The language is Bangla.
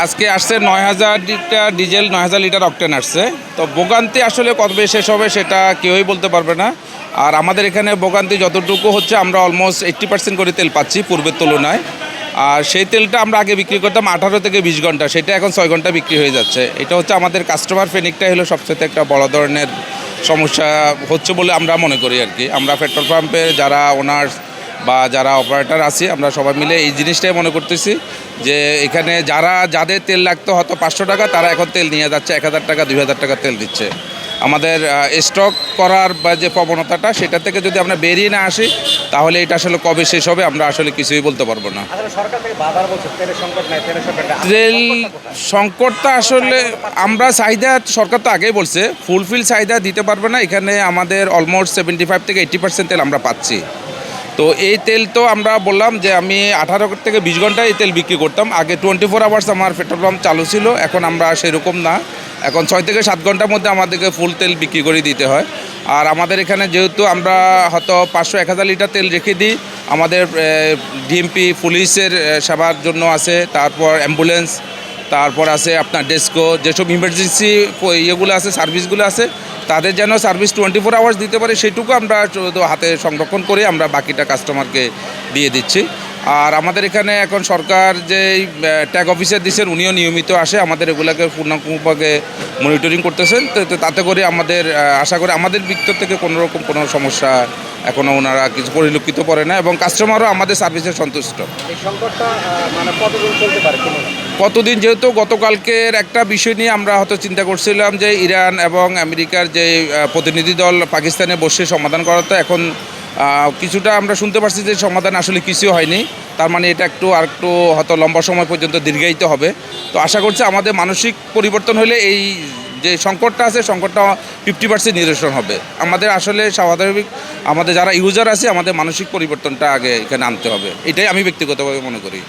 আজকে আসছে 9000 লিটার ডিজেল, 9000 লিটার অকটেন আসছে। তো ভোগান্তি আসলে কবে শেষ হবে সেটা কেউই বলতে পারবে না। আর আমাদের এখানে ভোগান্তি যতটুকু হচ্ছে, আমরা অলমোস্ট 80% করে তেল পাচ্ছি পূর্বের তুলনায়। আর সেই তেলটা আমরা আগে বিক্রি করতাম 18 থেকে 20 ঘন্টা, সেটা এখন 6 ঘন্টা বিক্রি হয়ে যাচ্ছে। এটা হচ্ছে আমাদের কাস্টমার ফেনিকটাই হলো সবচেয়ে একটা বড় ধরনের সমস্যা হচ্ছে বলে আমরা মনে করি আর কি। আমরা পেট্রোল পাম্পে যারা ওনার্স বা যারা অপারেটর আছি, আমরা সবাই মিলে এই জিনিসটাই মনে করতেছি যে এখানে যাদের তেল লাগতো হয়তো 500 টাকা, তারা এখন তেল নিয়ে যাচ্ছে 1000 টাকা, 2000 টাকা তেল দিচ্ছে। আমাদের স্টক করার বা যে প্রবণতাটা, সেটা থেকে যদি আমরা বেরিয়ে না আসি, তাহলে এটা আসলে কবে শেষ হবে আমরা আসলে কিছুই বলতে পারবো না। তেল সংকটটা আসলে আমরা চাহিদা, সরকার তো আগেই বলছে ফুলফিল চাহিদা দিতে পারবে না। এখানে আমাদের অলমোস্ট 75 থেকে 80% তেল আমরা পাচ্ছি। তো এই তেল তো আমরা বললাম যে আমি 18 থেকে 20 ঘন্টা এই তেল বিক্রি করতাম। আগে 24 আওয়ার্স আমার পেট্রোল পাম্প চালু ছিল, এখন আমরা সেরকম না। এখন 6 থেকে 7 ঘন্টার মধ্যে আমাদেরকে ফুল তেল বিক্রি করে দিতে হয়। আর আমাদের এখানে যেহেতু আমরা হয়তো 500-1000 লিটার তেল রেখে দিই, আমাদের ডিএমপি পুলিশের সেবার জন্য আছে, তারপর অ্যাম্বুলেন্স, তারপর আছে আপনার ডেস্কো, যেসব ইমার্জেন্সি ইয়েগুলো আছে, সার্ভিসগুলো আছে, তাদের যেন সার্ভিস 24 আওয়ার্স দিতে পারে, সেটুকু আমরা হাতে সংরক্ষণ করে আমরা বাকিটা কাস্টমারকে দিয়ে দিচ্ছি। আর আমাদের এখানে এখন সরকার যে ট্যাগ অফিসার দিচ্ছেন, উনিও নিয়মিত আসে, আমাদের এগুলোকে পূর্ণাঙ্গভাবে মনিটরিং করতেছেন। তো তাতে করে আমাদের আশা করি আমাদের ভিতর থেকে কোনোরকম কোনো সমস্যা এখনও ওনারা কিছু পরিলক্ষিত করে না, এবং কাস্টমারও আমাদের সার্ভিসে সন্তুষ্ট। এই সংকটটা মানে কতদিন চলতে পারে? কতদিন, যেহেতু গতকালকের একটা বিষয় নিয়ে আমরা হয়তো চিন্তা করছিলাম যে ইরান এবং আমেরিকার যে প্রতিনিধি দল পাকিস্তানে বসে সমাধান করাতে, এখন কিছুটা আমরা শুনতে পারছি যে সমাধান আসলে কিছু হয়নি। তার মানে এটা আরেকটু হয়তো লম্বা সময় পর্যন্ত দীর্ঘায়িত হবে। তো আশা করছি আমাদের মানসিক পরিবর্তন হলে এই যে সংকটটা আছে, সংকটটা 50% নিরসন হবে। আমাদের আসলে স্বাভাবিক, আমাদের যারা ইউজার আছে, আমাদের মানসিক পরিবর্তনটা আগে এখানে আনতে হবে, এটাই আমি ব্যক্তিগতভাবে মনে করি।